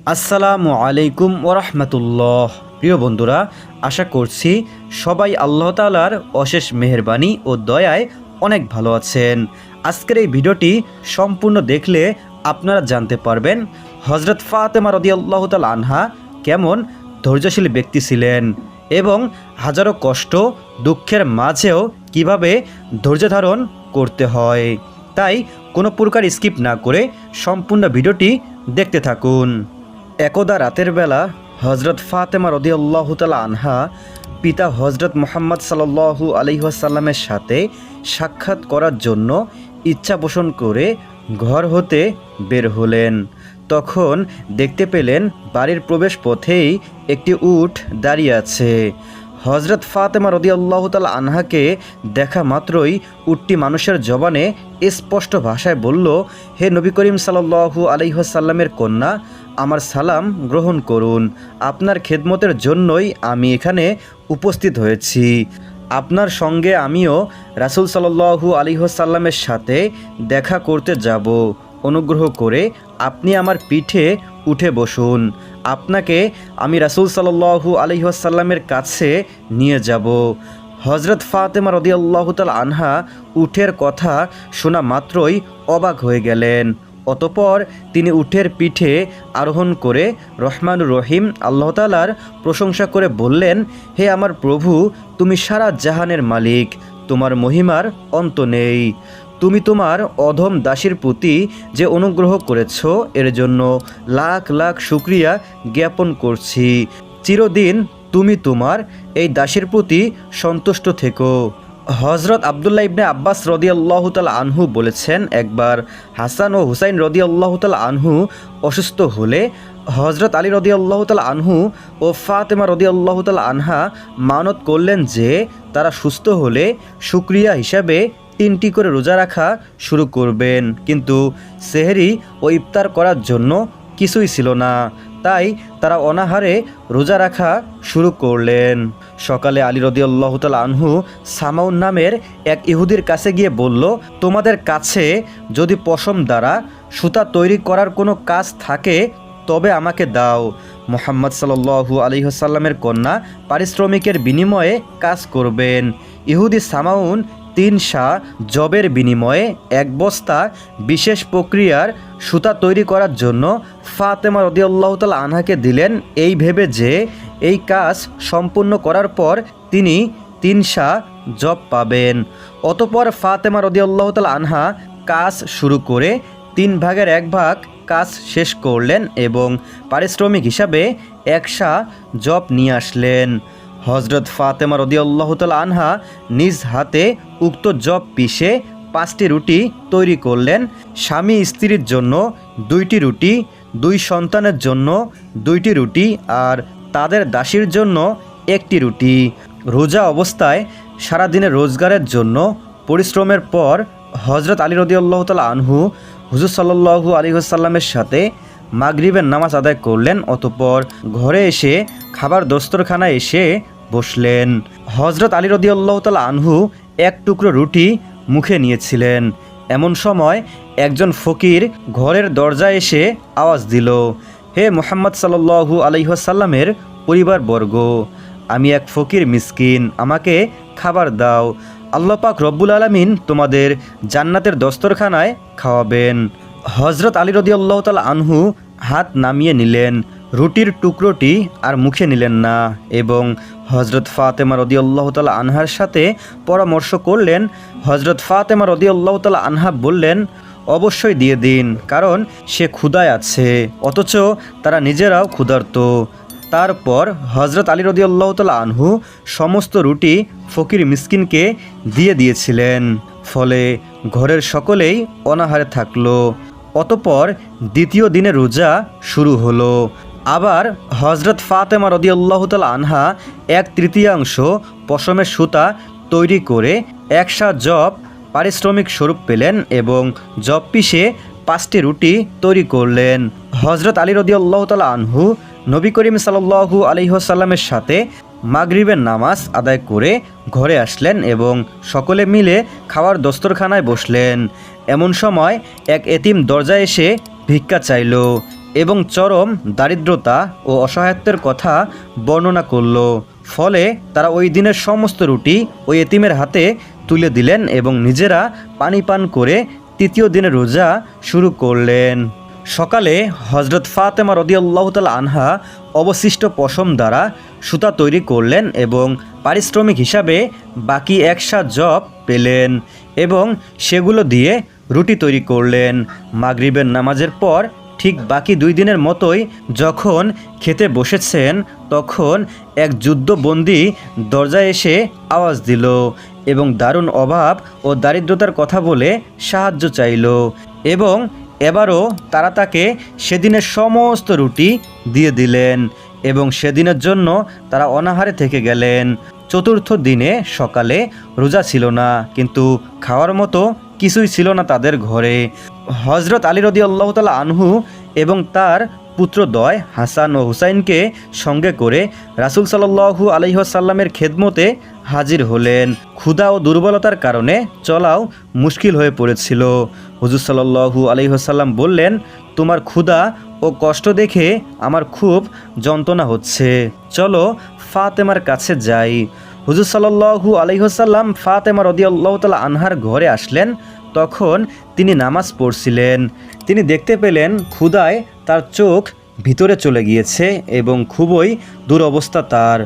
আসসালামু আলাইকুম ওরহমতুল্লাহ। প্রিয় বন্ধুরা, আশা করছি সবাই আল্লাহ তাআলার অশেষ মেহেরবানি ও দয়ায় অনেক ভালো আছেন। আজকের এই ভিডিওটি সম্পূর্ণ দেখলে আপনারা জানতে পারবেন হজরত ফাতেমা রাদিয়াল্লাহু তাআলা আনহা কেমন ধৈর্যশীল ব্যক্তি ছিলেন এবং হাজারো কষ্ট দুঃখের মাঝেও কিভাবে ধৈর্য ধারণ করতে হয়। তাই কোনো প্রকার স্কিপ না করে সম্পূর্ণ ভিডিওটি দেখতে থাকুন। একদা রাতের বেলা হজরত ফাতেমা রাদিয়াল্লাহু তাআলা আনহা পিতা হজরত মুহাম্মদ সাল্লাল্লাহু আলাইহি ওয়াসাল্লামের সাথে সাক্ষাৎ করার জন্য ইচ্ছা পোষণ করে ঘর হতে বের হলেন। তখন দেখতে পেলেন বাড়ির প্রবেশ পথেই একটি উট দাঁড়িয়ে আছে। হজরত ফাতেমা রাদিয়াল্লাহু তাআলা আনহাকে দেখা মাত্রই উটটি মানুষের জবানে স্পষ্ট ভাষায় বলল, হে নবী করিম সাল্লাল্লাহু আলাইহি ওয়াসাল্লামের কন্যা, আমার সালাম গ্রহণ করুন। আপনার খেদমতের জন্যই আমি এখানে উপস্থিত হয়েছি। আপনার সঙ্গে আমিও রাসূল সাল্লাল্লাহু আলাইহি ওয়াসাল্লামের সাথে দেখা করতে যাব। অনুগ্রহ করে আপনি আমার পিঠে উঠে বসুন। আপনাকে আমি রাসূল সাল্লাল্লাহু আলাইহি ওয়াসাল্লামের কাছে নিয়ে যাব। হজরত ফাতেমা রাদিয়াল্লাহু তাআলা আনহা উটের কথা শোনা মাত্রই অবাক হয়ে গেলেন। অতঃপর তিনি উটের পিঠে আরোহণ করে রহমানুর রহিম আল্লাহ তাআলার প্রশংসা করে বললেন, হে আমার প্রভু, তুমি সারা জাহানের মালিক, তোমার মহিমার অন্ত নেই। তুমি তোমার অধম দাসীর প্রতি যে অনুগ্রহ করেছ এর জন্য লাখ লাখ শুকরিয়া জ্ঞাপন করছি। চিরদিন তুমি তোমার এই দাসীর প্রতি সন্তুষ্ট থেকো। হজরত আবদুল্লাহ ইবনে আব্বাস রাদিয়াল্লাহু তাআলা আনহু বলেছেন, একবার হাসান ও হুসাইন রাদিয়াল্লাহু তাআলা আনহু অসুস্থ হলে হজরত আলী রাদিয়াল্লাহু তাআলা আনহু ও ফাতেমা রাদিয়াল্লাহু তাআলা আনহা মানত করলেন যে তারা সুস্থ হলে শুকরিয়া হিসাবে 3টি করে রোজা রাখা শুরু করবেন। কিন্তু সেহরি ও ইফতার করার জন্য কিছুই ছিল না, তাই তারা অনাহারে রোজা রাখা শুরু করলেন। সকালে আলী রাদিয়াল্লাহু তাআলা আনহু সামাউন নামের এক ইহুদির কাছে গিয়ে বলল, তোমাদের কাছে যদি পশম দ্বারা সুতা তৈরি করার কোনো কাজ থাকে তবে আমাকে দাও। মুহাম্মদ সাল্লাল্লাহু আলাইহি ওয়াসাল্লামের কন্যা পারিশ্রমিকের বিনিময়ে কাজ করবেন। ইহুদি সামাউন 3 সা জবের বিনিময়ে 1 বস্তা বিশেষ প্রক্রিয়ার সুতা তৈরি করার জন্য ফাতেমা রাদিয়াল্লাহু তাআলা আনহাকে দিলেন, এই ভেবে যে এই কাজ সম্পূর্ণ করার পর তিনি 3 সা জব পাবেন। অতঃপর ফাতেমা রাদিয়াল্লাহু তাআলা আনহা কাজ শুরু করে 3 ভাগের 1 ভাগ কাজ শেষ করলেন এবং পারিশ্রমিক হিসাবে 1 সা জব নিয়ে আসলেন। হজরত ফাতেমা রাদিয়াল্লাহু তাআলা আনহা নিজ হাতে উক্ত জব পিষে 5টি রুটি তৈরি করলেন। স্বামী স্ত্রীর জন্য 2টি রুটি, 2 সন্তানের জন্য 2টি রুটি আর তাদের দাসীর জন্য 1টি রুটি। রোজা অবস্থায় সারাদিনের রোজগারের জন্য পরিশ্রমের পর হজরত আলী রাদিয়াল্লাহু তাআলা আনহু হুজুর সাল্লাল্লাহু আলাইহি ওয়াসাল্লামের সাথে মাগরিবের নামাজ আদায় করলেন। অতঃপর ঘরে এসে খাবার দস্তরখানায় এসে বসলেন। হজরত আলী রাদিয়াল্লাহু তাআলা আনহু 1 টুকরো রুটি মুখে নিয়েছিলেন। এমন সময় একজন ফকির ঘরের দরজায় এসে আওয়াজ দিল, হে মুহাম্মদ সাল্লাল্লাহু আলাইহি ওয়াসাল্লামের পরিবারবর্গ, আমি এক ফকির মিসকিন, আমাকে খাবার দাও। আল্লাহ পাক রব্বুল আলামিন তোমাদের জান্নাতের দস্তরখানায় খাওয়াবেন। হজরত আলী রাদিয়াল্লাহু তাআলা আনহু হাত নামিয়ে নিলেন, রুটির টুকরোটি আর মুখে নিলেন না এবং হজরত ফাতেমা রাদিয়াল্লাহু তাআলা আনহার সাথে পরামর্শ করলেন। হজরত ফাতেমা রাদিয়াল্লাহু তাআলা আনহা বললেন, অবশ্যই দিয়ে দিন, কারণ সে ক্ষুধায় আছে, অথচ তারা নিজেরাও ক্ষুধার্ত। তারপর হজরত আলী রাদিয়াল্লাহু তাআলা আনহু সমস্ত রুটি ফকির মিসকিনকে দিয়ে দিয়েছিলেন। ফলে ঘরের সকলেই অনাহারে থাকলো। অতঃপর দ্বিতীয় দিনে রোজা শুরু হলো। আবার হজরত ফাতেমা রাদিয়াল্লাহু তাআলা আনহা 1/3 পশমের সুতা তৈরি করে 1 সা জব পারিশ্রমিক স্বরূপ পেলেন এবং জব পিষে 5টি রুটি তৈরি করলেন। হজরত আলী রাদিয়াল্লাহু তাআলা আনহু নবী করিম সাল্লাল্লাহু আলাইহি ওয়াসাল্লামের সাথে মাগরিবের নামাজ আদায় করে ঘরে আসলেন এবং সকলে মিলে খাওয়ার দস্তরখানায় বসলেন। এমন সময় এক এতিম দরজায় এসে ভিক্ষা চাইল। এবং চরম দারিদ্রতা ও অসহায়ত্বের কথা বর্ণনা করল। ফলে তারা ওই দিনের সমস্ত রুটি ওই এতিমের হাতে তুলে দিলেন এবং নিজেরা পানি পান করে তৃতীয় দিনের রোজা শুরু করলেন। সকালে হজরত ফাতেমা রাদিয়াল্লাহু তাআলা আনহা অবশিষ্ট পশম দ্বারা সুতা তৈরি করলেন এবং পারিশ্রমিক হিসাবে বাকি 1 জব পেলেন এবং সেগুলো দিয়ে রুটি তৈরি করলেন। মাগরিবের নামাজের পর ঠিক বাকি 2 দিনের মতোই যখন খেতে বসেছেন তখন এক যুদ্ধবন্দী দরজায় এসে আওয়াজ দিল এবং দারুণ অভাব ও দারিদ্রতার কথা বলে সাহায্য চাইল এবং এবারও তারা তাকে সেদিনের সমস্ত রুটি দিয়ে দিলেন এবং সেদিনের জন্য তারা অনাহারে থেকে গেলেন। চতুর্থ দিনে সকালে রোজা ছিল না, কিন্তু খাওয়ার মতো কিছুই ছিল না তাদের ঘরে। হজরত আলী রাদিয়াল্লাহু তাআলা আনহু এবং তার পুত্রদ্বয় হাসান ও হুসাইনকে সঙ্গে করে রাসূল সাল্লাল্লাহু আলাইহি ওয়াসাল্লামের খেদমতে হাজির হলেন। ক্ষুধা ও দুর্বলতার কারণে চলাও মুশকিল হয়ে পড়েছিল। হুজুর সাল্লাল্লাহু আলাইহি ওয়াসাল্লাম বললেন, তোমার ক্ষুধা ও কষ্ট দেখে আমার খুব যন্ত্রণা হচ্ছে, চলো ফাতেমার কাছে যাই। হুজুর সাল্লাল্লাহু আলাইহি ওয়াসাল্লাম ফাতেমা রাদিয়াল্লাহু তাআলা আনহার ঘরে আসলেন। তখন তিনি নামাজ পড়ছিলেন। তিনি দেখতে পেলেন ক্ষুধায় তার চোখ ভিতরে চলে গিয়েছে এবং খুবই দুরবস্থা তার।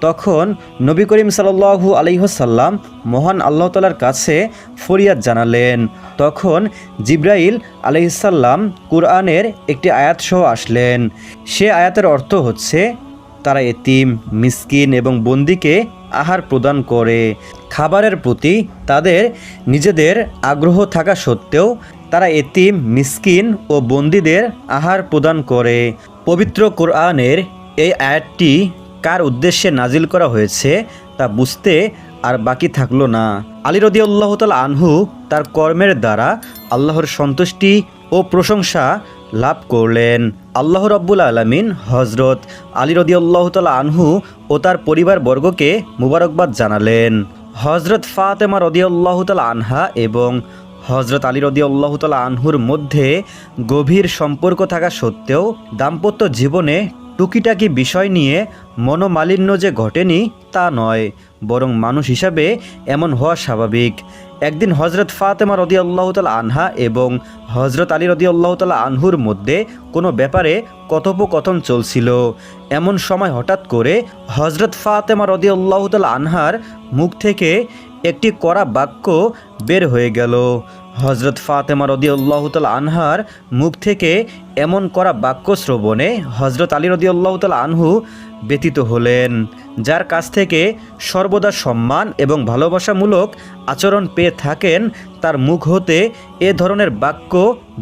তখন নবী করিম সাল্লাল্লাহু আলাইহি ওয়াসাল্লাম মহান আল্লাহ তাআলার কাছে ফরিয়াদ জানালেন। তখন জিবরাইল আলাইহিস সালাম কুরআনের একটি আয়াত সহ আসলেন। সে আয়াতের অর্থ হচ্ছে, তারা এতিম, মিসকিন এবং বন্দীকে আহার প্রদান করে। খাবারের প্রতি তাদের নিজেদের আগ্রহ থাকা সত্ত্বেও তারা এতিম, মিসকিন ও বন্দীদের আহার প্রদান করে। পবিত্র কোরআনের এই আয়াতটি কার উদ্দেশ্যে নাজিল করা হয়েছে তা বুঝতে আর বাকি থাকলো না। আলী রাদিয়াল্লাহু তাআলা আনহু তার কর্মের দ্বারা আল্লাহর সন্তুষ্টি ও প্রশংসা লাভ করলেন। আল্লাহ রাব্বুল আলামিন হজরত আলী রাদিয়াল্লাহু তাআলা আনহু ও তার পরিবারবর্গকে মুবারকবাদ জানালেন। হজরত ফাতেমা রাদিয়াল্লাহু তাআলা আনহা এবং হজরত আলী রাদিয়াল্লাহু তাআলা আনহুর মধ্যে গভীর সম্পর্ক থাকা সত্ত্বেও দাম্পত্য জীবনে টুকিটাকি বিষয় নিয়ে মনোমালিন্য যে ঘটেনি তা নয়, বরং মানুষ হিসাবে এমন হওয়া স্বাভাবিক। একদিন হজরত ফাতেমা রাদিয়াল্লাহু তাআলা আনহা এবং হজরত আলী রাদিয়াল্লাহু তাআলা আনহুর মধ্যে কোনো ব্যাপারে কথোপকথন চলছিল। এমন সময় হঠাৎ করে হজরত ফাতেমা রাদিয়াল্লাহু তাআলা আনহার মুখ থেকে একটি কড়া বাক্য বের হয়ে গেল। হজরত ফাতেমা রাদিয়াল্লাহু তাআলা আনহার মুখ থেকে এমন কড়া বাক্য শ্রবণে হজরত আলী রাদিয়াল্লাহু তাআলা আনহু ব্যতীত হলেন, যার কাছ থেকে সর্বদা সম্মান এবং ভালোবাসামূলক আচরণ পেয়ে থাকেন। তার মুখ হতে এ ধরনের বাক্য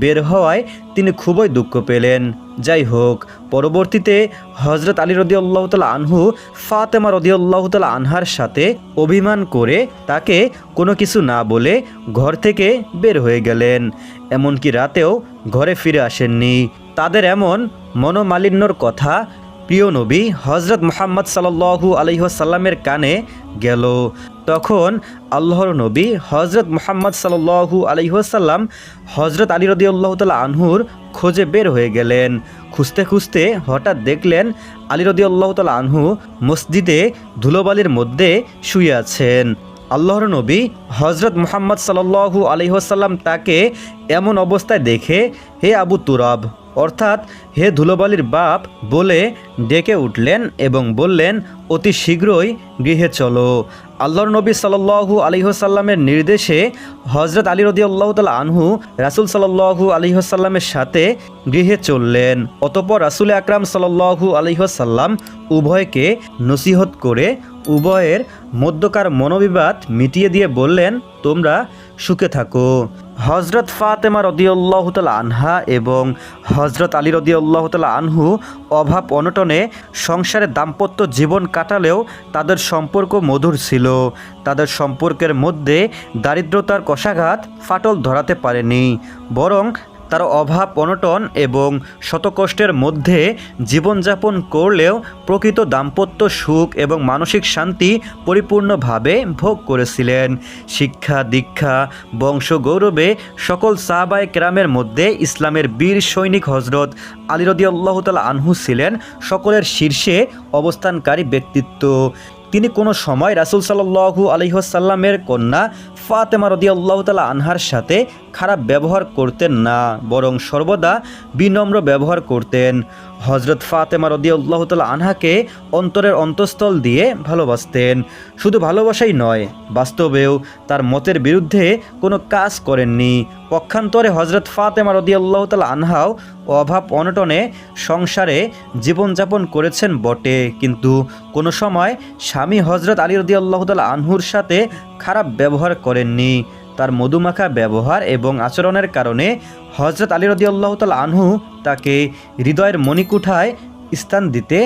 বের হওয়ায় তিনি খুবই দুঃখ পেলেন। যাই হোক, পরবর্তীতে হজরত আলী রাদিয়াল্লাহু তাআলা আনহু ফাতেমা রাদিয়াল্লাহু তাআলা আনহার সাথে অভিমান করে তাকে কোনো কিছু না বলে ঘর থেকে বের হয়ে গেলেন। এমনকি রাতেও ঘরে ফিরে আসেননি। তাদের এমন মনোমালিন্যর কথা প্রিয় নবী হজরত মুহাম্মদ সাল্লাল্লাহু আলাইহি ওয়াসাল্লামের কানে গেল। তখন আল্লাহর নবী হজরত মুহাম্মদ সাল্লাল্লাহু আলাইহি ওয়াসাল্লাম হজরত আলী রাদিয়াল্লাহু তাআলা আনহুর খোঁজে বের হয়ে গেলেন। খুঁজতে খুঁজতে হঠাৎ দেখলেন আলী রাদিয়াল্লাহু তাআলা আনহু মসজিদে ধুলোবালির মধ্যে শুয়ে আছেন। আল্লাহর নবী হজরত মুহাম্মদ সাল্লাল্লাহু আলাইহি ওয়াসাল্লাম তাকে এমন অবস্থায় দেখে হে আবু তুরাব, অর্থাৎ হে ধুলোবালির বাপ বলে ডেকে উঠলেন এবং বললেন, অতি শীঘ্রই গৃহে চলো। আল্লাহর নবী সাল্লাল্লাহু আলাইহি ওয়াসাল্লামের নির্দেশে হজরত আলী রাদিয়াল্লাহু তাআলা আনহু রাসূল সাল্লাল্লাহু আলাইহি ওয়াসাল্লামের সাথে গৃহে চললেন। অতঃপর রাসূল আকরাম সাল্লাল্লাহু আলাইহি ওয়াসাল্লাম উভয়কে নসিহত করে উভয়ের মধ্যকার মনোবিবাদ মিটিয়ে দিয়ে বললেন, তোমরা সুখে থাকো। হজরত ফাতেমা রাদিয়াল্লাহু তাআলা আনহা এবং হজরত আলী রাদিয়াল্লাহু তাআলা আনহু অভাব অনটনে সংসারে দাম্পত্য জীবন কাটালেও তাদের সম্পর্ক মধুর ছিল। তাদের সম্পর্কের মধ্যে দারিদ্রতার কষাঘাত ফাটল ধরাতে পারেনি, বরং তারা অভাব অনটন এবং শতকষ্টের মধ্যে জীবনযাপন করলেও প্রকৃত দাম্পত্য সুখ এবং মানসিক শান্তি পরিপূর্ণভাবে ভোগ করেছিলেন। শিক্ষা দীক্ষা বংশ গৌরবে সকল সাহাবায়ে কেরামের মধ্যে ইসলামের বীর সৈনিক হজরত আলী রাদিয়াল্লাহু তাআলা আনহু ছিলেন সকলের শীর্ষে অবস্থানকারী ব্যক্তিত্ব। তিনি কোনো সময় রাসূল সাল্লাল্লাহু আলাইহি ওয়াসাল্লামের কন্যা ফাতেমা রাদিয়াল্লাহু তাআলা আনহার সাথে খারাপ ব্যবহার করতেন না, বরং সর্বদা বিনম্র ব্যবহার করতেন। হজরত ফাতেমা রাদিয়াল্লাহু তাআলা আনহাকে অন্তরের অন্তঃস্থল দিয়ে ভালোবাসতেন। শুধু ভালোবাসাই নয়, বাস্তবেও তার মতের বিরুদ্ধে কোনো কাজ করেননি। পক্ষান্তরে হজরত ফাতেমা রাদিয়াল্লাহু তাআলা আনহাও অভাব অনটনে সংসারে জীবনযাপন করেছেন বটে, কিন্তু কোনো সময় স্বামী হজরত আলী রাদিয়াল্লাহু তাআলা আনহুর সাথে খারাপ ব্যবহার করেননি। তার মধুমাখা ব্যবহার এবং আচরণের কারণে হজরত আলী রাদিয়াল্লাহু তাআলা আনহু তাকে হৃদয়ের মণিকুঠায় স্থান দিতে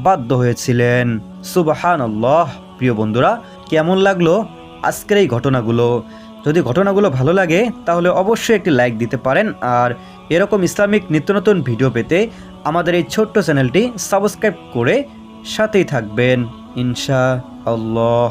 বাধ্য হয়েছিলেন। সুবহানাল্লাহ। প্রিয় বন্ধুরা, কেমন লাগলো আজকের এই ঘটনাগুলো? যদি ঘটনাগুলো ভালো লাগে তাহলে অবশ্যই একটি লাইক দিতে পারেন, আর এরকম ইসলামিক নিত্য নতুন ভিডিও পেতে আমাদের এই ছোট্ট চ্যানেলটি সাবস্ক্রাইব করে সাথেই থাকবেন ইনশাআল্লাহ।